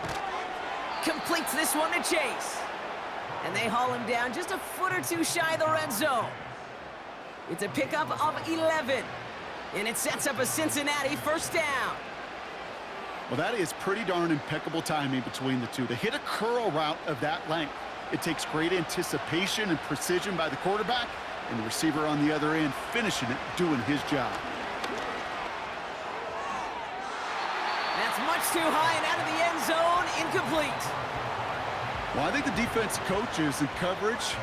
Completes this one to Chase. And they haul him down just a foot or two shy of the red zone. It's a pickup of 11. And it sets up a Cincinnati 1st down. Well, that is pretty darn impeccable timing between the two. To hit a curl route of that length, it takes great anticipation and precision by the quarterback, and the receiver on the other end finishing it, doing his job. That's much too high and out of the end zone, incomplete. Well, I think the defense coaches and coverage,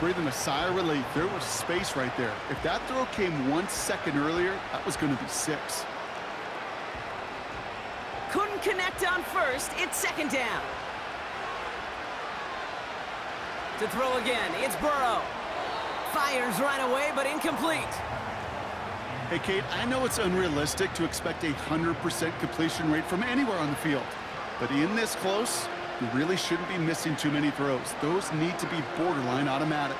breathing a sigh of relief. There was space right there. If that throw came 1 second earlier, that was going to be 6. Couldn't connect on 1st. It's 2nd down. To throw again, it's Burrow. Fires right away, but incomplete. Hey, Kate, I know it's unrealistic to expect a 100% completion rate from anywhere on the field. But in this close, you really shouldn't be missing too many throws. Those need to be borderline automatic.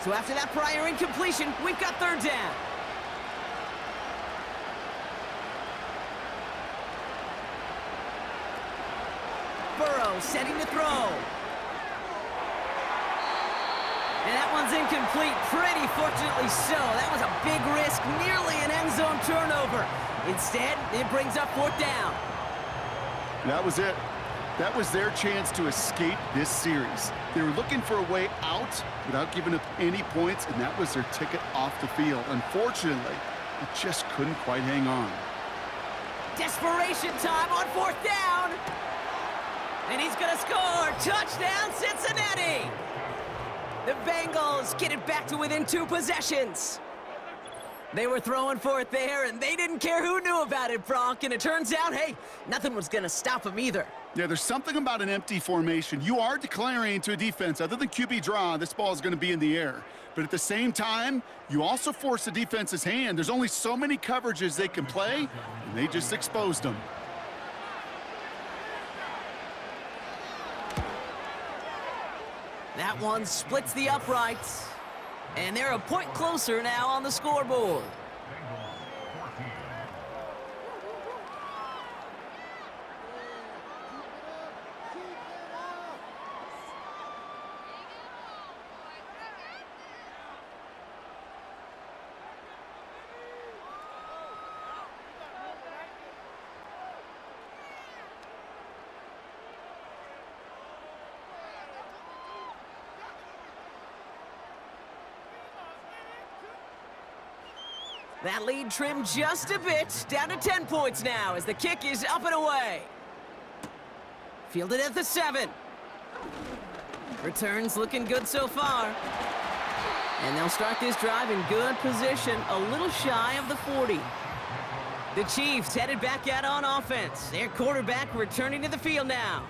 So after that prior incompletion, we've got 3rd down. Burrow setting to throw. And that one's incomplete, pretty fortunately so. That was a big risk, nearly an end zone turnover. Instead, it brings up 4th down. That was it. That was their chance to escape this series. They were looking for a way out without giving up any points, and that was their ticket off the field. Unfortunately, it just couldn't quite hang on. Desperation time on 4th down. And he's going to score. Touchdown, Cincinnati. The Bengals get it back to within 2 possessions. They were throwing for it there, and they didn't care who knew about it, Bronk. And it turns out, hey, nothing was going to stop them either. Yeah, there's something about an empty formation. You are declaring to a defense, other than QB draw, this ball is going to be in the air. But at the same time, you also force the defense's hand. There's only so many coverages they can play, and they just exposed them. That one splits the uprights. And they're a point closer now on the scoreboard. That lead trimmed just a bit, down to 10 points now as the kick is up and away. Fielded at the 7. Returns looking good so far. And they'll start this drive in good position, a little shy of the 40. The Chiefs headed back out on offense. Their quarterback returning to the field now.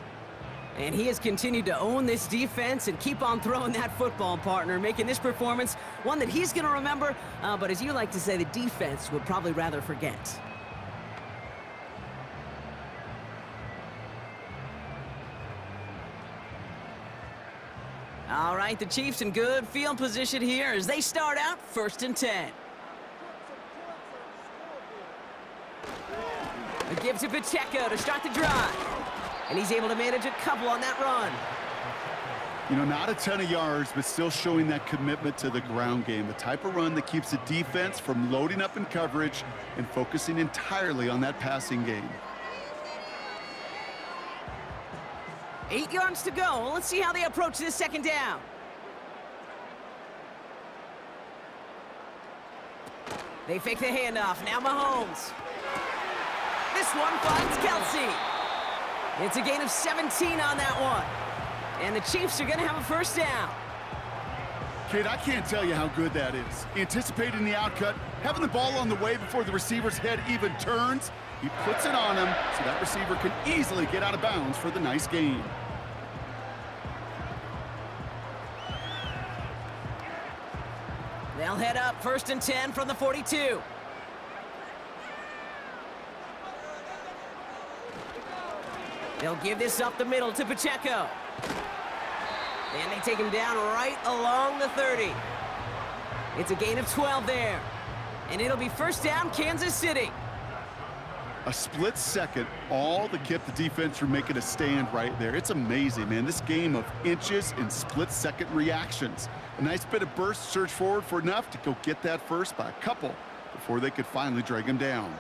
And he has continued to own this defense and keep on throwing that football, partner, making this performance one that he's going to remember, but as you like to say, the defense would probably rather forget. All right, the Chiefs in good field position here as they start out 1st and 10. A give to Pacheco to start the drive. And he's able to manage a couple on that run. You know, not a ton of yards, but still showing that commitment to the ground game. The type of run that keeps the defense from loading up in coverage and focusing entirely on that passing game. 8 yards to go. Let's see how they approach this 2nd down. They fake the handoff. Now Mahomes. This one finds Kelsey. It's a gain of 17 on that one. And the Chiefs are going to have a 1st down. Kate, I can't tell you how good that is. Anticipating the outcut, having the ball on the way before the receiver's head even turns. He puts it on him so that receiver can easily get out of bounds for the nice gain. They'll head up 1st and 10 from the 42. They'll give this up the middle to Pacheco. And they take him down right along the 30. It's a gain of 12 there. And it'll be 1st down, Kansas City. A split second, all that kept the defense from making a stand right there. It's amazing, man. This game of inches and split-second reactions. A nice bit of burst, surge forward for enough to go get that first by a couple before they could finally drag him down.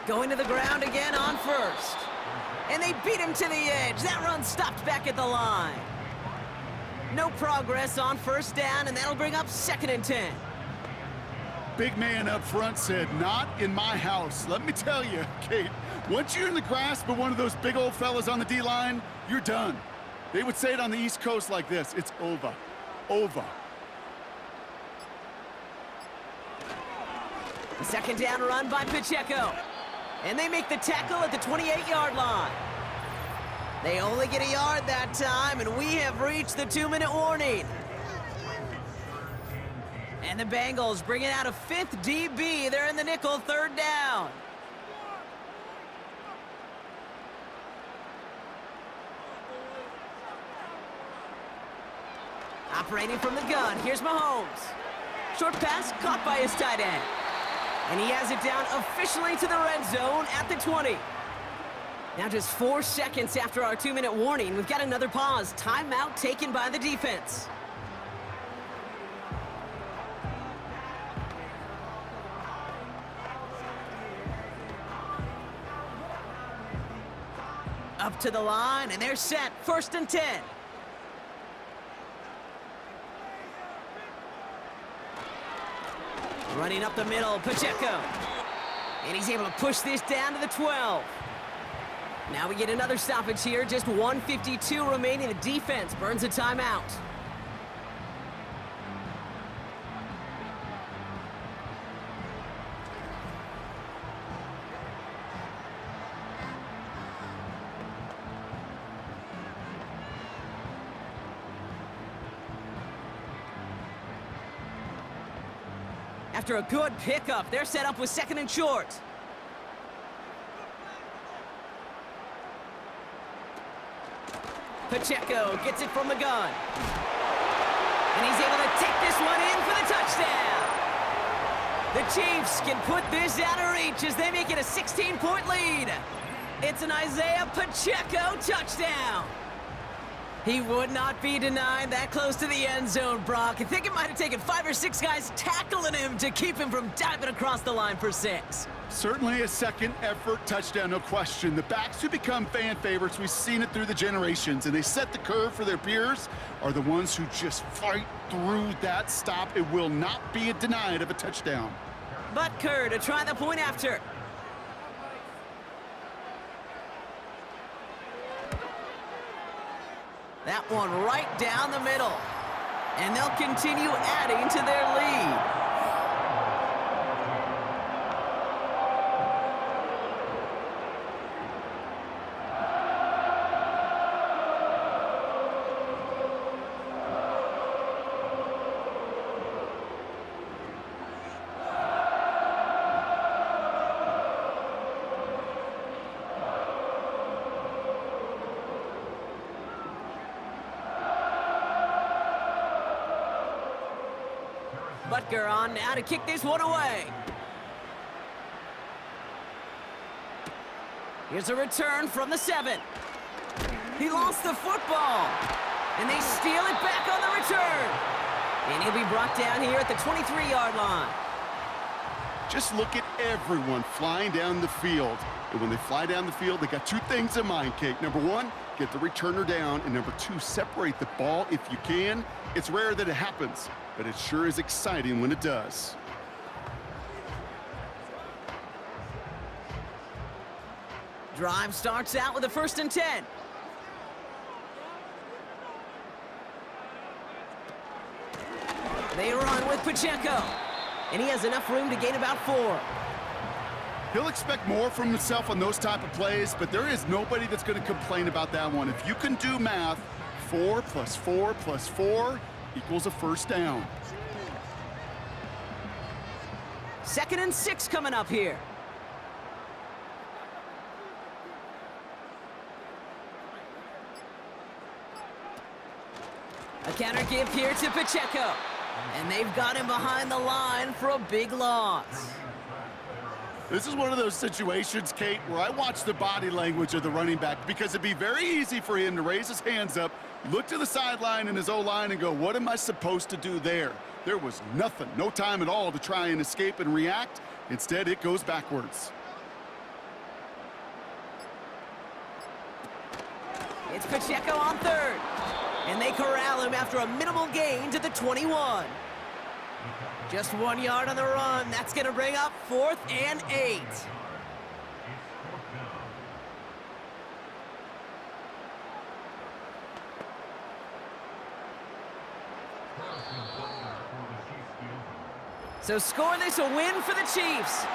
Going to the ground again on 1st. And they beat him to the edge. That run stopped back at the line. No progress on 1st down, and that'll bring up 2nd and 10. Big man up front said, "Not in my house." Let me tell you, Kate, once you're in the grasp of one of those big old fellas on the D-line, you're done. They would say it on the East Coast like this: it's over. Over. The 2nd down run by Pacheco. And they make the tackle at the 28-yard line. They only get a yard that time, and we have reached the 2-minute warning. And the Bengals bringing out a 5th DB. They're in the nickel, 3rd down. Operating from the gun, here's Mahomes. Short pass caught by his tight end. And he has it down officially to the red zone at the 20. Now just 4 seconds after our 2-minute warning, we've got another pause. Timeout taken by the defense. Up to the line, and they're set. 1st and 10. Running up the middle, Pacheco. And he's able to push this down to the 12. Now we get another stoppage here. Just 1:52 remaining. The defense burns a timeout. After a good pickup, they're set up with 2nd and short. Pacheco gets it from the gun. And he's able to take this one in for the touchdown. The Chiefs can put this out of reach as they make it a 16-point lead. It's an Isaiah Pacheco touchdown. He would not be denied that close to the end zone, Brock. I think it might have taken 5 or 6 guys tackling him to keep him from diving across the line for 6. Certainly a second effort touchdown, no question. The backs who become fan favorites, we've seen it through the generations, and they set the curve for their peers, are the ones who just fight through that stop. It will not be denied of a touchdown. Butker to try the point after. That one right down the middle. And they'll continue adding to their lead. Butker on now to kick this one away. Here's a return from the 7. He lost the football. And they steal it back on the return. And he'll be brought down here at the 23-yard line. Just look at everyone flying down the field. And when they fly down the field, they got 2 things in mind, Kate. Number 1, get the returner down. And number 2, separate the ball if you can. It's rare that it happens, but it sure is exciting when it does. Drive starts out with a 1st and 10. They run with Pacheco. And he has enough room to gain about 4. He'll expect more from himself on those type of plays, but there is nobody that's going to complain about that one. If you can do math, 4 + 4 + 4 equals a 1st down. 2nd and 6 coming up here. A counter give here to Pacheco. And they've got him behind the line for a big loss. This is one of those situations, Kate, where I watch the body language of the running back, because it'd be very easy for him to raise his hands up, look to the sideline in his O-line and go, what am I supposed to do there? There was nothing, no time at all to try and escape and react. Instead, it goes backwards. It's Pacheco on 3rd. And they corral him after a minimal gain to the 21. Just 1 yard on the run. That's going to bring up 4th and 8. So score this a win for the Chiefs.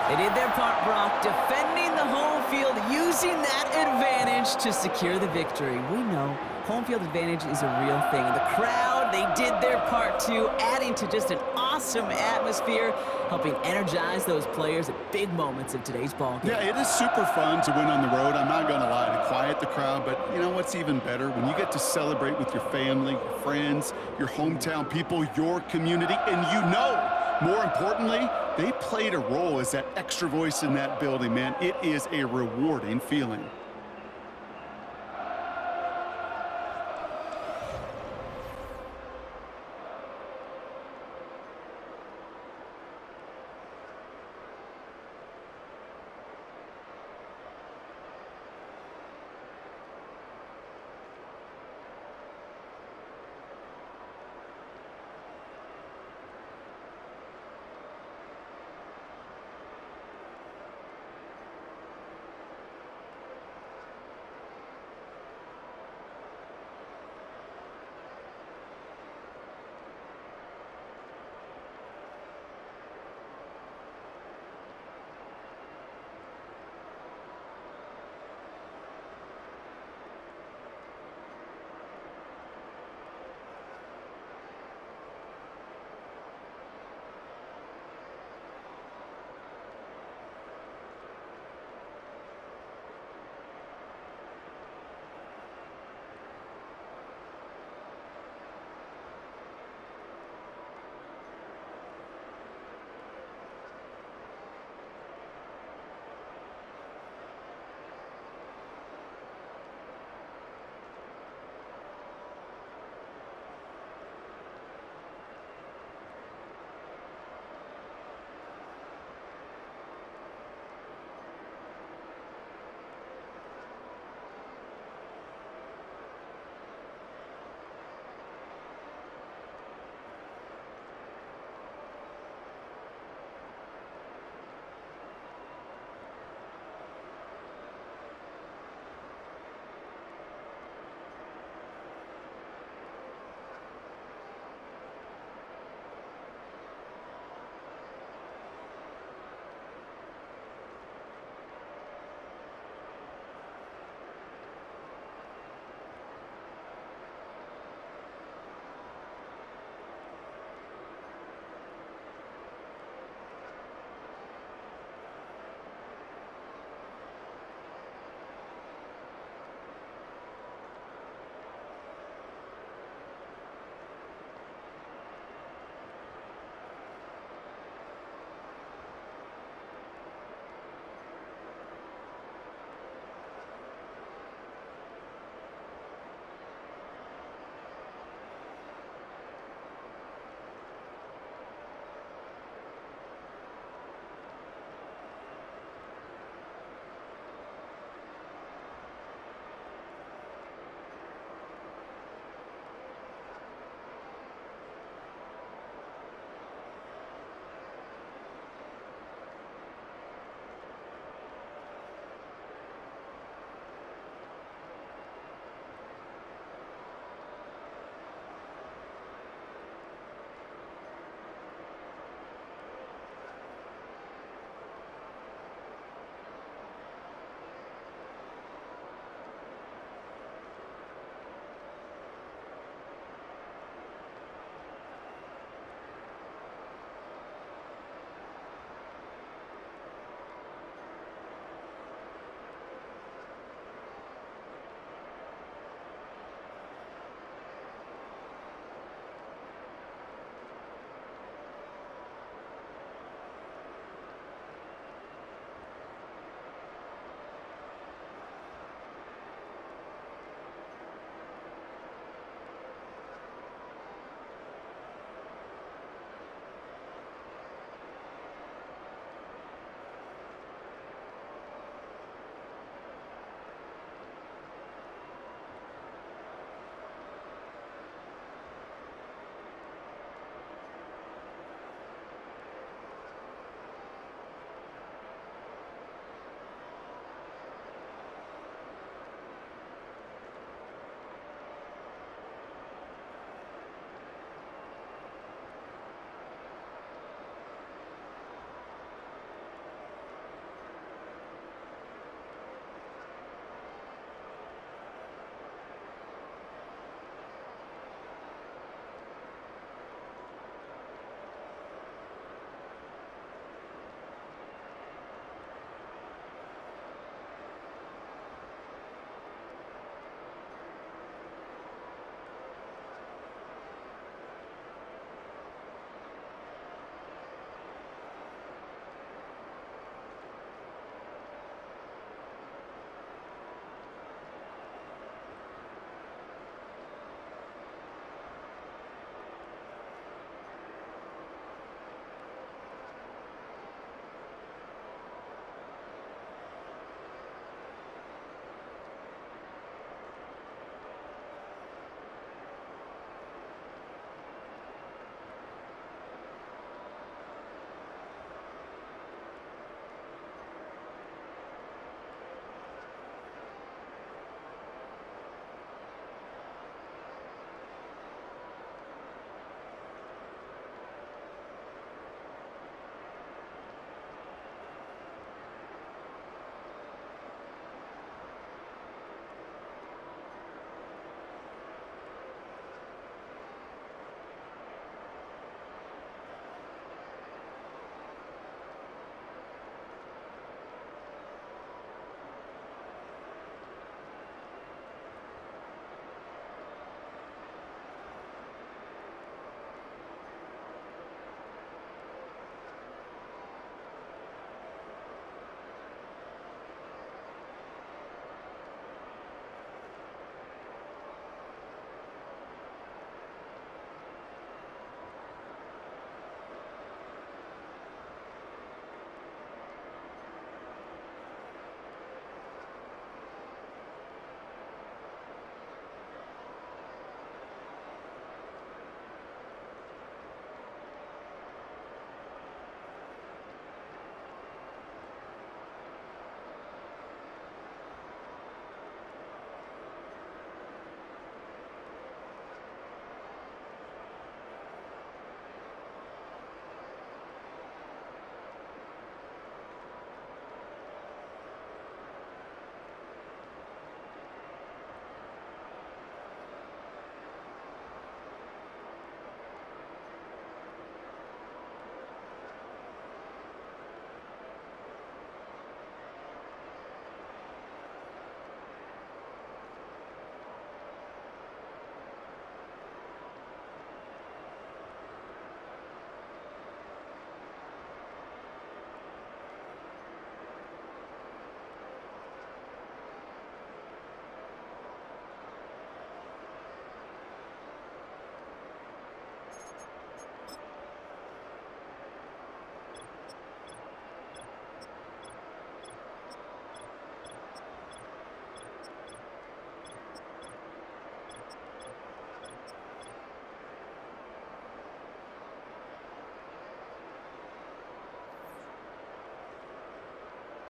They did their part, Brock, defending the home field, using that advantage to secure the victory. We know home field advantage is a real thing. And the crowd, they did their part too, adding to just an awesome atmosphere, helping energize those players at big moments in today's ball game. Yeah, it is super fun to win on the road. I'm not going to lie, to quiet the crowd. But you know what's even better? When you get to celebrate with your family, your friends, your hometown people, your community, and you know, more importantly, they played a role as that extra voice in that building, man. It is a rewarding feeling.